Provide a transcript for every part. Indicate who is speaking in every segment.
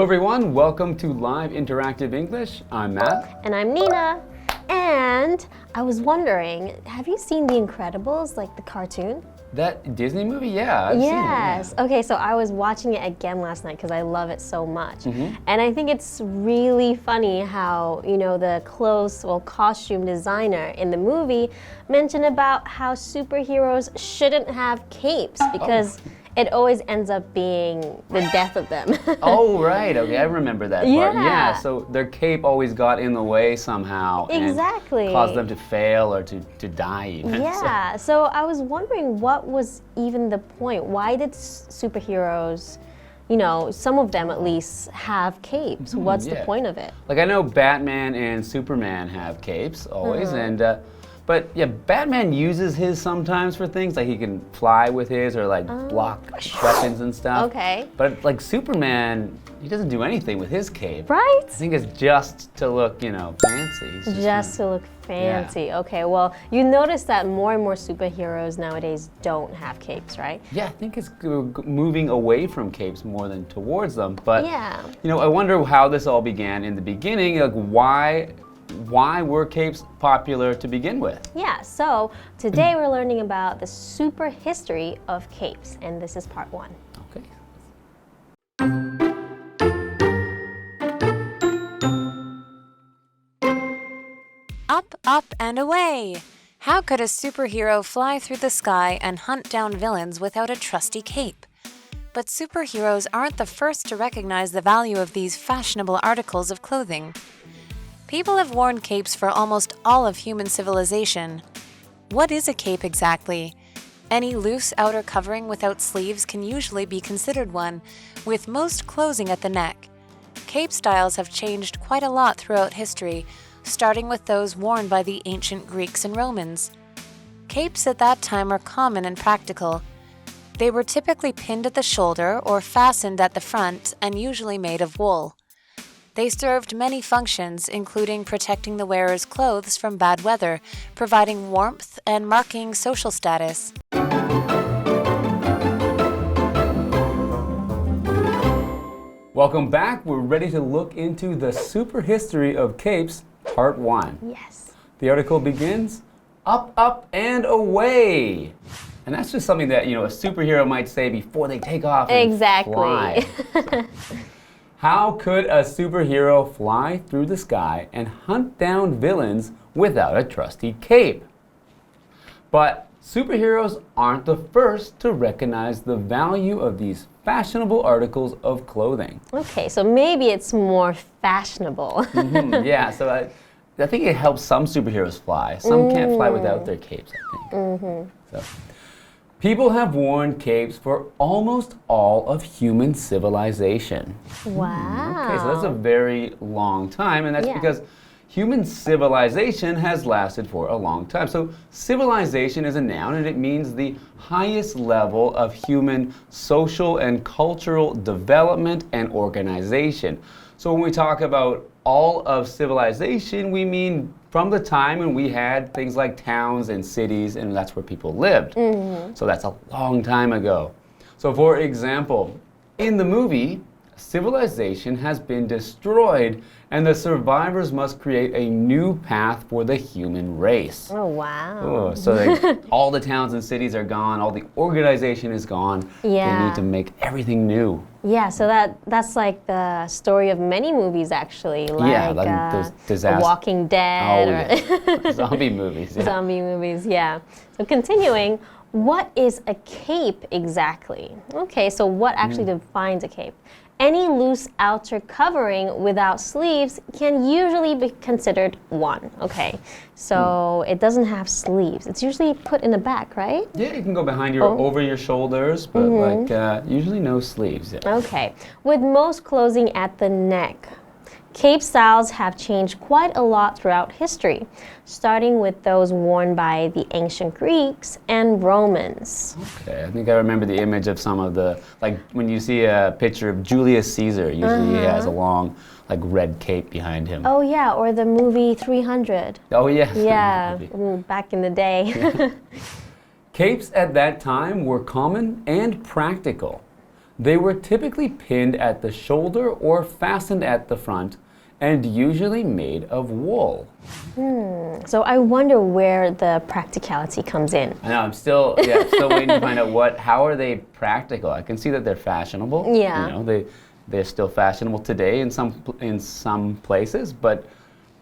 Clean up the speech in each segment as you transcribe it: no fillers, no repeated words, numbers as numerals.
Speaker 1: everyone, welcome to Live Interactive English. I'm Matt.
Speaker 2: And I'm Nina. And I was wondering, have you seen The Incredibles, like the cartoon?
Speaker 1: That Disney movie? Yeah, I've seen it.
Speaker 2: Yes. Okay, so I was watching it again last night because I love it so much. And I think it's really funny how, the costume designer in the movie mentioned about how superheroes shouldn't have capes because it always ends up being the death of them.
Speaker 1: Oh, right. Okay, I remember that part.
Speaker 2: Yeah.
Speaker 1: So their cape always got in the way somehow.
Speaker 2: Exactly.
Speaker 1: And caused them to fail or to die even.
Speaker 2: Yeah. So I was wondering what was even the point? Why did superheroes, some of them at least, have capes? What's the point of it?
Speaker 1: Like I know Batman and Superman have capes always, but yeah, Batman uses his sometimes for things, like he can fly with his or like block weapons and stuff.
Speaker 2: Okay.
Speaker 1: But like Superman, he doesn't do anything with his cape.
Speaker 2: Right?
Speaker 1: I think it's just to look, fancy.
Speaker 2: Just to look fancy. Yeah. Okay, well, you notice that more and more superheroes nowadays don't have capes, right?
Speaker 1: Yeah, I think it's moving away from capes more than towards them. But,
Speaker 2: yeah.
Speaker 1: I wonder how this all began in the beginning, like why were capes popular to begin with? Yeah,
Speaker 2: so today we're learning about the super history of capes, and this is part 1.
Speaker 1: Okay.
Speaker 3: Up, up, and away! How could a superhero fly through the sky and hunt down villains without a trusty cape? But superheroes aren't the first to recognize the value of these fashionable articles of clothing. People have worn capes for almost all of human civilization. What is a cape exactly? Any loose outer covering without sleeves can usually be considered one, with most closing at the neck. Cape styles have changed quite a lot throughout history, starting with those worn by the ancient Greeks and Romans. Capes at that time were common and practical. They were typically pinned at the shoulder or fastened at the front and usually made of wool. They served many functions, including protecting the wearer's clothes from bad weather, providing warmth, and marking social status.
Speaker 1: Welcome back. We're ready to look into the super history of capes, part 1.
Speaker 2: Yes.
Speaker 1: The article begins, up, up, and away. And that's just something that, a superhero might say before they take off and fly. How could a superhero fly through the sky and hunt down villains without a trusty cape? But superheroes aren't the first to recognize the value of these fashionable articles of clothing.
Speaker 2: Okay, so maybe it's more fashionable.
Speaker 1: Yeah, so I think it helps some superheroes fly. Some can't fly without their capes, I think. So, people have worn capes for almost all of human civilization.
Speaker 2: Wow.
Speaker 1: Okay, so that's a very long time, and that's because human civilization has lasted for a long time. So civilization is a noun, and it means the highest level of human social and cultural development and organization. So when we talk about all of civilization, we mean from the time when we had things like towns and cities, and that's where people lived. So that's a long time ago. So for example, in the movie, civilization has been destroyed, and the survivors must create a new path for the human race.
Speaker 2: Oh, wow.
Speaker 1: Oh, so all the towns and cities are gone, all the organization is gone.
Speaker 2: Yeah.
Speaker 1: They need to make everything new.
Speaker 2: Yeah, so that's like the story of many movies, actually. Like,
Speaker 1: those disasters.
Speaker 2: Walking Dead.
Speaker 1: Or zombie movies. Yeah.
Speaker 2: Zombie movies, yeah. So continuing, what is a cape exactly? Okay, so what actually defines a cape? Any loose outer covering without sleeves can usually be considered one. Okay, so it doesn't have sleeves. It's usually put in the back, right?
Speaker 1: Yeah, it can go behind your, over your shoulders, but usually no sleeves. Yeah.
Speaker 2: Okay, with most closing at the neck. Cape styles have changed quite a lot throughout history, starting with those worn by the ancient Greeks and Romans.
Speaker 1: Okay, I think I remember the image of some of the, like when you see a picture of Julius Caesar, usually he has a long, like red cape behind him.
Speaker 2: Oh yeah, or the movie 300.
Speaker 1: Oh yeah.
Speaker 2: Yeah, back in the day.
Speaker 1: Yeah. Capes at that time were common and practical. They were typically pinned at the shoulder or fastened at the front, and usually made of wool.
Speaker 2: So I wonder where the practicality comes in.
Speaker 1: I know, I'm still waiting to find out how are they practical? I can see that they're fashionable.
Speaker 2: Yeah.
Speaker 1: You know, they're still fashionable today in some places, but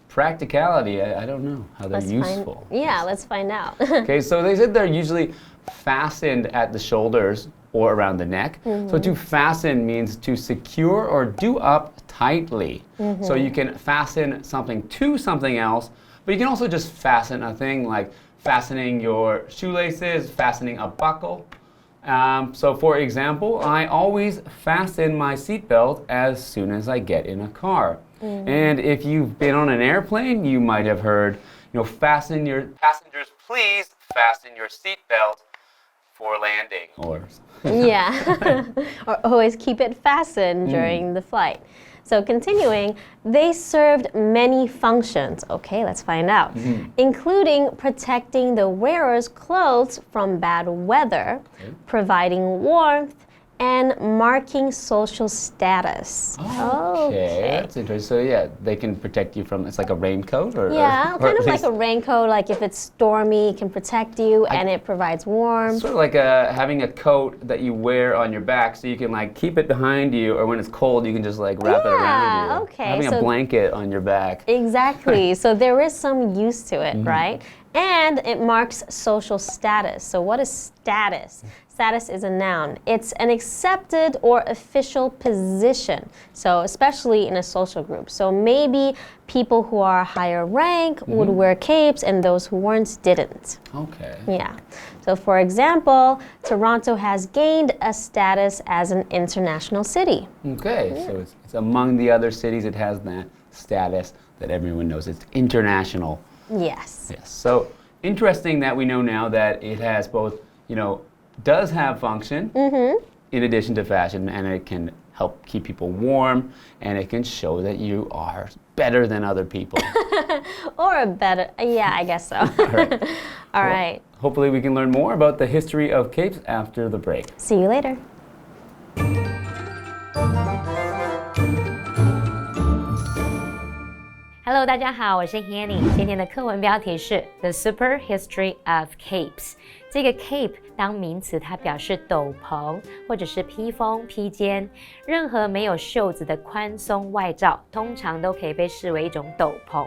Speaker 1: practicality, I don't know how they're useful.
Speaker 2: Let's find out.
Speaker 1: Okay, so they said they're usually fastened at the shoulders or around the neck. So to fasten means to secure or do up tightly. So you can fasten something to something else, but you can also just fasten a thing like fastening your shoelaces, fastening a buckle. So for example, I always fasten my seatbelt as soon as I get in a car. And if you've been on an airplane, you might have heard, fasten your passengers, please fasten your seatbelt for landing. Or
Speaker 2: or always keep it fastened during the flight. So continuing, they served many functions. Okay, let's find out. Including protecting the wearer's clothes from bad weather, providing warmth, and marking social status.
Speaker 1: Okay, that's interesting. So they can protect you from, it's like a raincoat?
Speaker 2: Kind of like a raincoat, like if it's stormy, it can protect you and it provides warmth.
Speaker 1: Sort of like having a coat that you wear on your back so you can like keep it behind you, or when it's cold you can just like wrap it around you.
Speaker 2: Okay.
Speaker 1: Having a blanket on your back.
Speaker 2: Exactly. So there is some use to it, right? And it marks social status. So what is status? Status is a noun. It's an accepted or official position. So especially in a social group. So maybe people who are higher rank would wear capes and those who weren't didn't.
Speaker 1: Okay.
Speaker 2: Yeah. So for example, Toronto has gained a status as an international city.
Speaker 1: Okay, so it's among the other cities it has that status that everyone knows. It's international.
Speaker 2: Yes.
Speaker 1: Yes. So interesting that we know now that it has both, does have function in addition to fashion, and it can help keep people warm, and it can show that you are better than other people.
Speaker 2: Or better, I guess so. All right.
Speaker 1: Hopefully we can learn more about the history of capes after the break.
Speaker 2: See you later.
Speaker 3: Hello， 大家好，我是 Hanny。今天的课文标题是 The Super History of Capes。这个 cape 当名词，它表示斗篷或者是披风、披肩。任何没有袖子的宽松外罩，通常都可以被视为一种斗篷。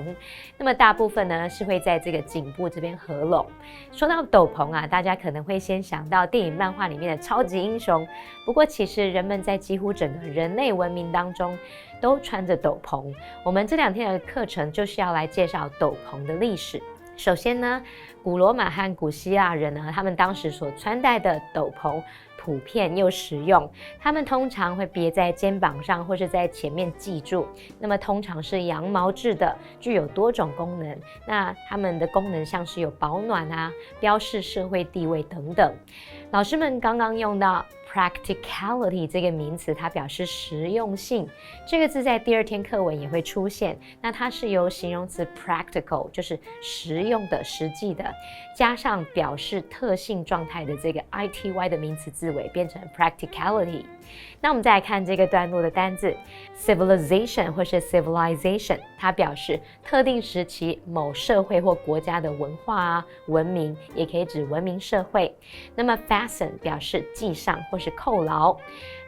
Speaker 3: 那么大部分呢是会在这个颈部这边合拢。说到斗篷啊，大家可能会先想到电影、漫画里面的超级英雄。不过其实人们在几乎整个人类文明当中都穿着斗篷。我们这2天的课程就是要来介绍斗篷的历史。首先呢，古罗马和古希腊人呢，他们当时所穿戴的斗篷普遍又实用，他们通常会别在肩膀上或是在前面系住。那么通常是羊毛制的，具有多种功能。那他们的功能像是有保暖啊、标示社会地位等等。老师们刚刚用到 practicality 这个名词，它表示实用性。这个字在第2天课文也会出现。那它是由形容词 practical， 就是实用的、实际的，加上表示特性状态的这个 ity 的名词字尾，变成 practicality。那我们再来看这个段落的单字 civilization 或是 civilization， 它表示特定时期某社会或国家的文化啊、文明，也可以指文明社会。那么 fasten 表示系上或是扣牢。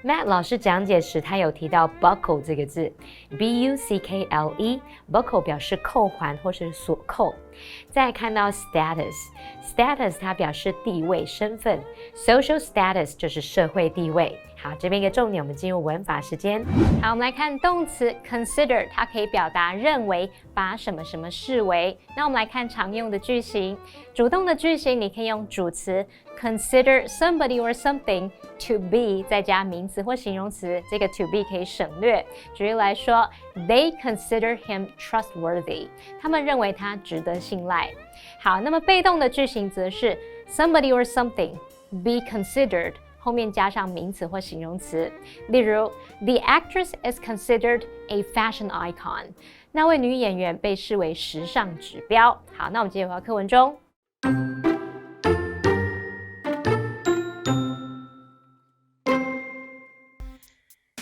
Speaker 3: Matt 老师讲解时，他有提到 buckle 这个字 buckle， buckle 表示扣环或是锁扣。再看到 status 它表示地位、身份 social status 就是社会地位。好，这边一个重点，我们进入文法时间。好，我们来看动词 consider， 它可以表达认为，把什么什么视为。那我们来看常用的句型。主动的句型，你可以用主词 consider somebody or something to be， 再加名词或形容词，这个 to be 可以省略。举例来说 ，They consider him trustworthy， 他们认为他值得信赖。好，那么被动的句型则是 somebody or something be considered。后面加上名词或形容词，例如 The actress is considered a fashion icon。那位女演员被视为时尚指标。好，那我们继续回到课文中。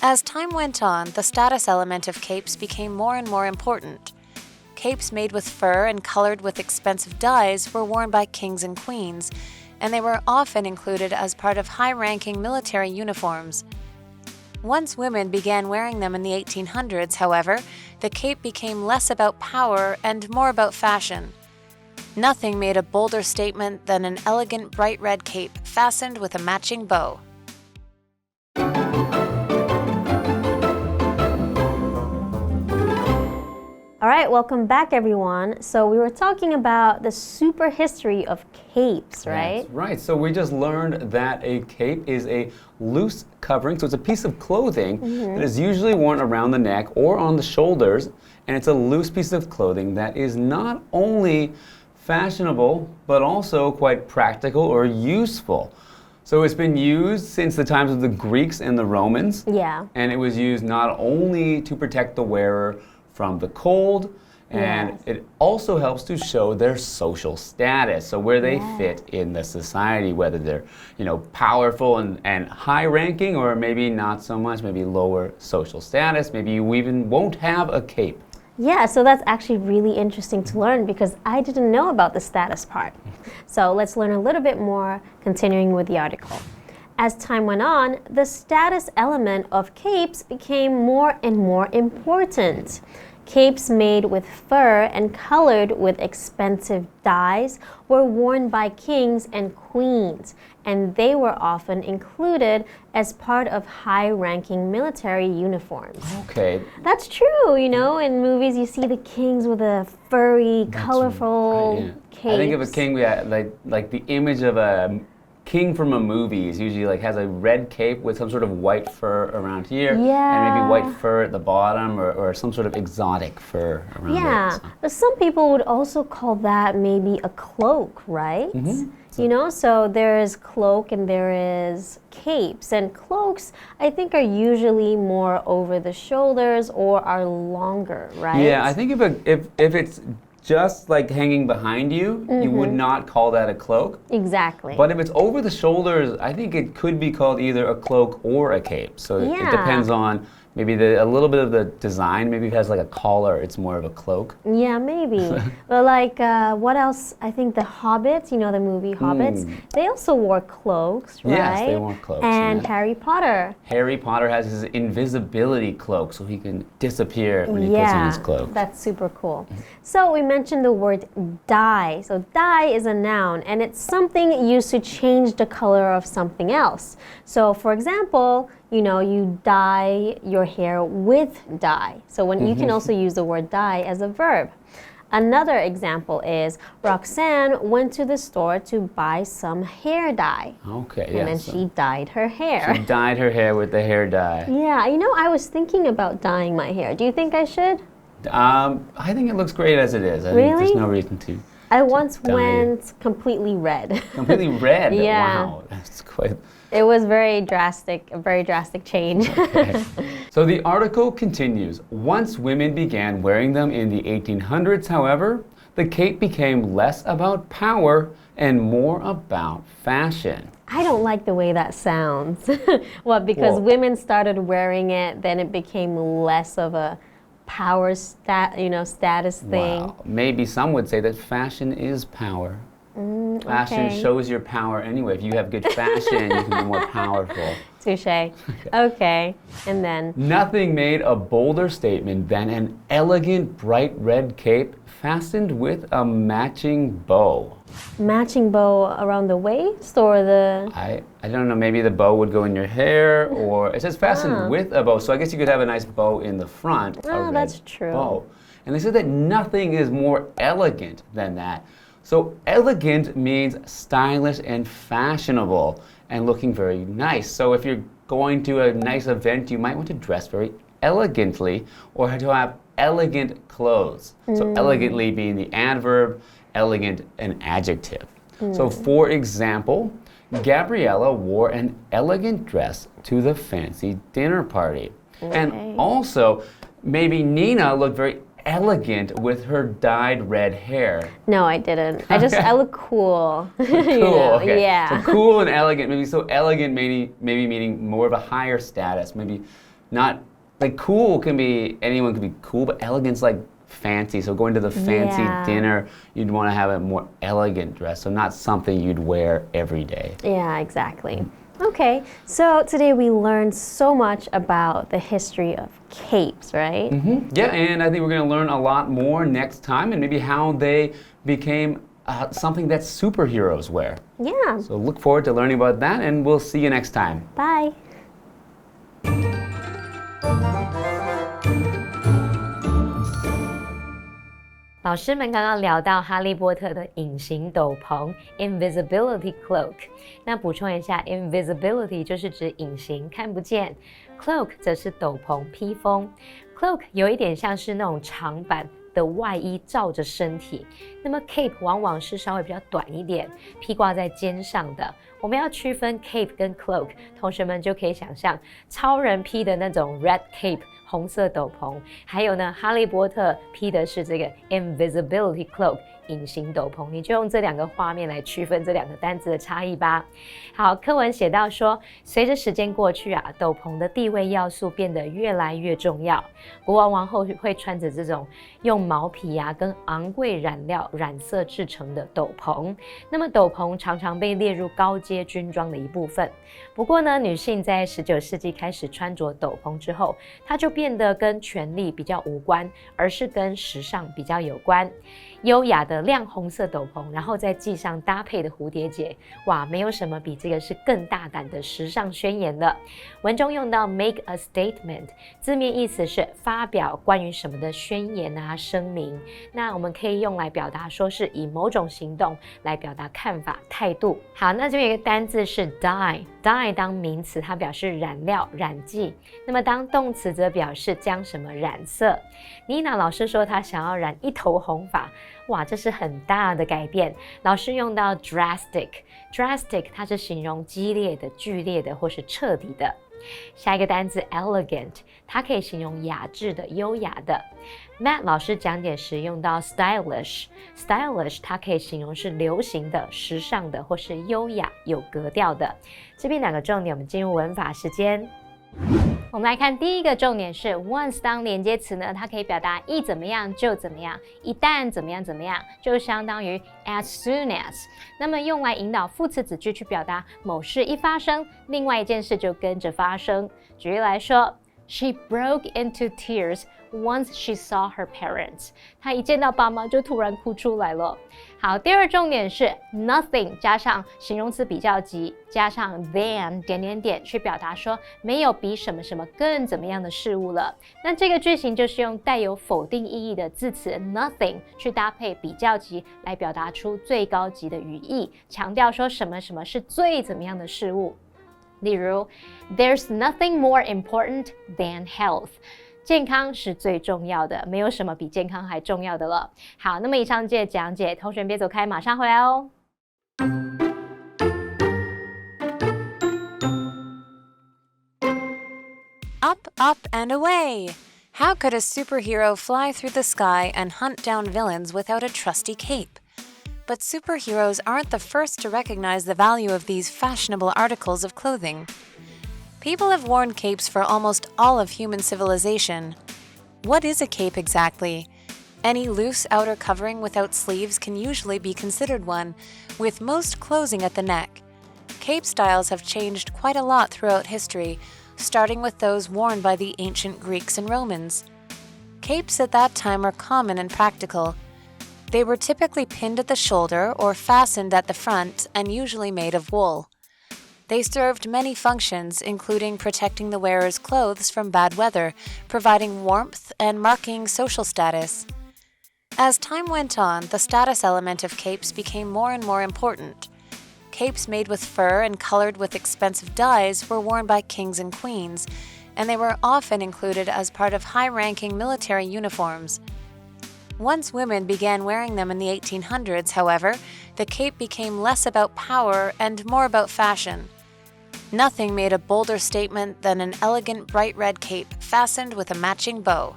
Speaker 3: As time went on, the status element of capes became more and more important. Capes made with fur and colored with expensive dyes were worn by kings and queens, and they were often included as part of high-ranking military uniforms. Once women began wearing them in the 1800s, however, the cape became less about power and more about fashion. Nothing made a bolder statement than an elegant bright red cape fastened with a matching bow.
Speaker 2: All right, welcome back, everyone. So we were talking about the super history of capes, right?
Speaker 1: That's right. So we just learned that a cape is a loose covering. So it's a piece of clothing that is usually worn around the neck or on the shoulders. And it's a loose piece of clothing that is not only fashionable, but also quite practical or useful. So it's been used since the times of the Greeks and the Romans.
Speaker 2: Yeah.
Speaker 1: And it was used not only to protect the wearer from the cold, and it also helps to show their social status, so where they fit in the society, whether they're, powerful and high-ranking, or maybe not so much, maybe lower social status. Maybe you even won't have a cape.
Speaker 2: Yeah, so that's actually really interesting to learn because I didn't know about the status part. So let's learn a little bit more, continuing with the article. As time went on, the status element of capes became more and more important. Capes made with fur and colored with expensive dyes were worn by kings and queens, and they were often included as part of high-ranking military uniforms.
Speaker 1: Okay.
Speaker 2: That's true, in movies you see the kings with a furry, colorful capes.
Speaker 1: I think of a king, like the image of a king from a movie is usually has a red cape with some sort of white fur around here, and maybe white fur at the bottom, or some sort of exotic fur around it. So.
Speaker 2: But some people would also call that maybe a cloak, right? So there is cloak and there is capes, and cloaks I think are usually more over the shoulders or are longer, right?
Speaker 1: Yeah, I think if it's just like hanging behind you, you would not call that a cloak.
Speaker 2: Exactly.
Speaker 1: But if it's over the shoulders, I think it could be called either a cloak or a cape. So it depends on maybe a little bit of the design. Maybe if it has like a collar, it's more of a cloak.
Speaker 2: Yeah, maybe. But what else? I think the Hobbits, the movie Hobbits, they also wore cloaks, right?
Speaker 1: Yes, they wore cloaks.
Speaker 2: And Harry Potter.
Speaker 1: Harry Potter has his invisibility cloak, so he can disappear when he puts on his cloak.
Speaker 2: That's super cool. So we mentioned the word dye. So dye is a noun, and it's something used to change the color of something else. So for example, you dye your hair with dye. So when you can also use the word dye as a verb. Another example is Roxanne went to the store to buy some hair dye.
Speaker 1: Okay,
Speaker 2: and then she dyed her hair.
Speaker 1: She dyed her hair with the hair dye.
Speaker 2: Yeah, I was thinking about dyeing my hair. Do you think I should?
Speaker 1: I think it looks great as it is. I think there's no reason to.
Speaker 2: I once went completely red.
Speaker 1: Completely red?
Speaker 2: Yeah.
Speaker 1: Wow, that's quite...
Speaker 2: It was a very drastic change.
Speaker 1: Okay. So the article continues. Once women began wearing them in the 1800s, however, the cape became less about power and more about fashion.
Speaker 2: I don't like the way that sounds. Because women started wearing it, then it became less of a power status thing.
Speaker 1: Wow. Maybe some would say that fashion is power. Fashion shows your power anyway. If you have good fashion, you can be more powerful.
Speaker 2: Touché. Okay. And then?
Speaker 1: Nothing made a bolder statement than an elegant bright red cape fastened with a matching bow.
Speaker 2: Matching bow around the waist or the...
Speaker 1: I don't know, maybe the bow would go in your hair, or it says fastened with a bow, so I guess you could have a nice bow in the front.
Speaker 2: Oh, that's true.
Speaker 1: Bow. And they said that nothing is more elegant than that. So elegant means stylish and fashionable and looking very nice. So if you're going to a nice event, you might want to dress very elegantly or to have elegant clothes. So elegantly being the adverb, elegant an adjective. So for example, Gabriella wore an elegant dress to the fancy dinner party. And also, maybe Nina looked very elegant with her dyed red hair.
Speaker 2: No, I didn't. I look cool.
Speaker 1: Cool, okay.
Speaker 2: Yeah.
Speaker 1: So cool and elegant, maybe so elegant maybe meaning more of a higher status, maybe not like cool can be anyone can be cool, but elegant's like fancy. So going to the fancy dinner, you'd want to have a more elegant dress. So not something you'd wear every day.
Speaker 2: Yeah, exactly. Okay, so today we learned so much about the history of capes, right?
Speaker 1: Yeah, and I think we're going to learn a lot more next time, and maybe how they became something that superheroes wear.
Speaker 2: Yeah.
Speaker 1: So look forward to learning about that, and we'll see you next time.
Speaker 2: Bye.
Speaker 3: 老师们刚刚聊到哈利波特的隐形斗篷 invisibility cloak， 那补充一下 invisibility 就是指隐形看不见， cloak 则是斗篷披风， cloak 有一点像是那种长版的外衣罩着身体，那么 cape 往往是稍微比较短一点，披挂在肩上的。我们要区分 cape 跟 cloak， 同学们就可以想象超人披的那种 red cape 红色斗篷，还有呢哈利波特披的是这个 invisibility cloak 隐形斗篷，你就用这两个画面来区分这两个单字的差异吧。好，课文写到说，随着时间过去啊，斗篷的地位要素变得越来越重要。国王王后会穿着这种用毛皮啊跟昂贵染料染色制成的斗篷，那么斗篷常常被列入高阶军装的一部分。不过呢，女性在19世纪开始穿着斗篷之后，它就变得跟权力比较无关，而是跟时尚比较有关。优雅的亮红色斗篷，然后再系上搭配的蝴蝶结，哇，没有什么比这个是更大胆的时尚宣言了。文中用到 make a statement， 字面意思是发表关于什么的宣言啊、声明。那我们可以用来表达说是以某种行动来表达看法、态度。好，那这边有一个单字是 dye，dye 当名词，它表示染料、染剂；那么当动词则表示将什么染色。Nina 老师说她想要染一头红发。哇，这是很大的改变。老师用到 drastic， 它是形容激烈的、剧烈的或是彻底的。下一个单字 elegant， 它可以形容雅致的、优雅的。Matt 老师讲解时用到 stylish， 它可以形容是流行的、时尚的或是优雅、有格调的。这边两个重点，我们进入文法时间。我们来看第一个重点是 once 当连接词呢，它可以表达一怎么样就怎么样，一旦怎么样怎么样，就相当于 as soon as。那么用来引导副词子句去表达某事一发生，另外一件事就跟着发生。举例来说 ，She broke into tears once she saw her parents。她一见到爸妈就突然哭出来了。好，第二重点是 nothing 加上形容词比较级，加上 than 去表达说没有比什么什么更怎么样的事物了。那这个句型就是用带有否定意义的字词 nothing 去搭配比较级来表达出最高级的语义，强调说什么什么是最怎么样的事物。例如 There's nothing more important than health。健康是最重要的，没有什么比健康还重要的了。好，那么以上这些讲解，同学们别走开，马上回来哦。Up, up, and away! How could a superhero fly through the sky and hunt down villains without a trusty cape? But superheroes aren't the first to recognize the value of these fashionable articles of clothing. People have worn capes for almost all of human civilization. What is a cape exactly? Any loose outer covering without sleeves can usually be considered one, with most closing at the neck. Cape styles have changed quite a lot throughout history, starting with those worn by the ancient Greeks and Romans. Capes at that time were common and practical. They were typically pinned at the shoulder or fastened at the front and usually made of wool. They served many functions, including protecting the wearer's clothes from bad weather, providing warmth, and marking social status. As time went on, the status element of capes became more and more important. Capes made with fur and colored with expensive dyes were worn by kings and queens, and they were often included as part of high-ranking military uniforms. Once women began wearing them in the 1800s, however, the cape became less about power and more about fashion. Nothing made a bolder statement than an elegant bright red cape fastened with a matching bow.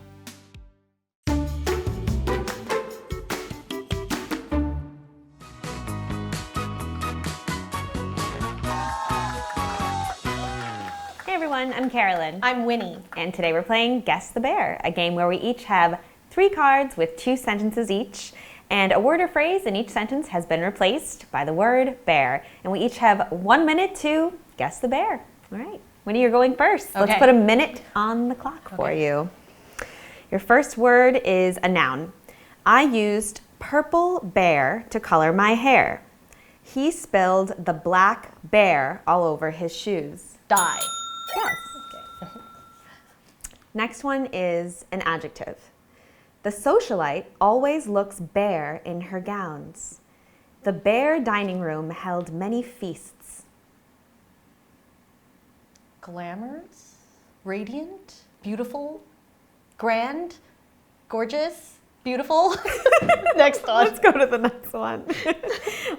Speaker 2: Hey
Speaker 4: everyone, I'm Carolyn.
Speaker 5: I'm Winnie.
Speaker 4: And today we're playing Guess the Bear, a game where we each have 3 cards with 2 sentences each, and a word or phrase in each sentence has been replaced by the word bear. And we each have 1 minute to guess the bear. All right, Winnie, you're going first.
Speaker 5: Okay.
Speaker 4: Let's put a minute on the clock for you. Your first word is a noun. I used purple bear to color my hair. He spilled the black bear all over his shoes.
Speaker 5: Die.
Speaker 4: Yes. Okay. Next one is an adjective. The socialite always looks bare in her gowns. The bare dining room held many feasts.
Speaker 5: Glamorous, radiant, beautiful, grand, gorgeous, beautiful. Next one.
Speaker 4: Let's go to the next one.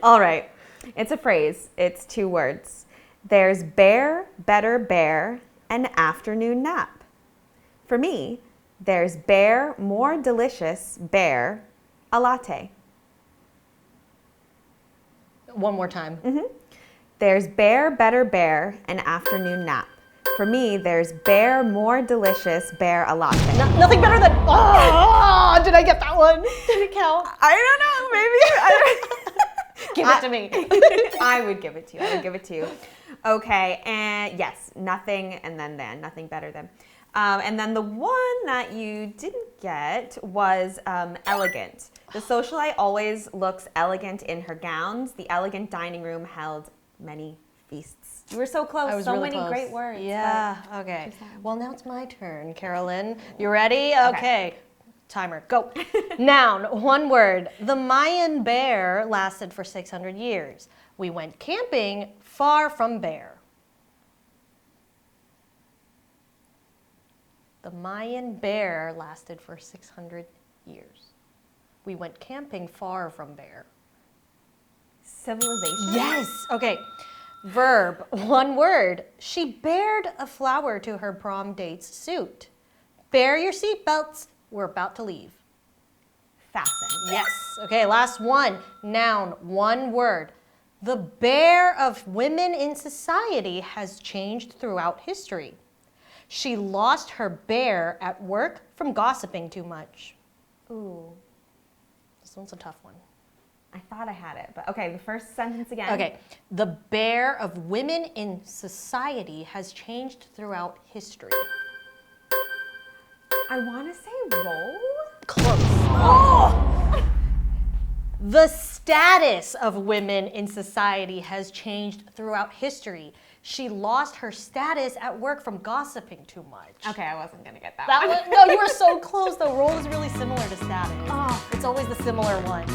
Speaker 4: All right. It's a phrase. It's 2 words. There's bear, better bear, an afternoon nap. For me, there's bear, more delicious bear, a latte.
Speaker 5: One more time.
Speaker 4: There's bear, better bear, an afternoon nap. For me, there's bear, more delicious bear, a latte.
Speaker 5: Nothing better than. Oh, did I get that one? Did it count?
Speaker 4: I don't know. Maybe.
Speaker 5: Give it to me.
Speaker 4: I would give it to you. I would give it to you. Okay, and yes, nothing, and then nothing better than. And then the one that you didn't get was elegant. The socialite always looks elegant in her gowns. The elegant dining room held many feasts. You were so close.
Speaker 5: I was
Speaker 4: so
Speaker 5: really
Speaker 4: many
Speaker 5: close.
Speaker 4: great words.
Speaker 5: Yeah, okay. Well, now it's my turn, Carolyn. You ready? Okay. Timer, go. Noun, 1 word. The Mayan bear lasted for 600 years. We went camping far from bear. The Mayan bear lasted for 600 years. We went camping far from bear.
Speaker 4: Civilization?
Speaker 5: Yes. Okay. Verb, 1 word. She bared a flower to her prom date's suit. Bear your seatbelts. We're about to leave.
Speaker 4: Fasten.
Speaker 5: Yes. Okay, last one. Noun, 1 word. The bear of women in society has changed throughout history. She lost her bear at work from gossiping too much.
Speaker 4: Ooh,
Speaker 5: This one's a tough one.
Speaker 4: I thought I had it, but okay, the first sentence again.
Speaker 5: Okay. The bear of women in society has changed throughout history.
Speaker 4: I want to say roll.
Speaker 5: Close. Oh! The status of women in society has changed throughout history. She lost her status at work from gossiping too much.
Speaker 4: Okay, I wasn't going to get that
Speaker 5: That
Speaker 4: one.
Speaker 5: one, no, you were so close. The role is really similar to status. It's always the similar one.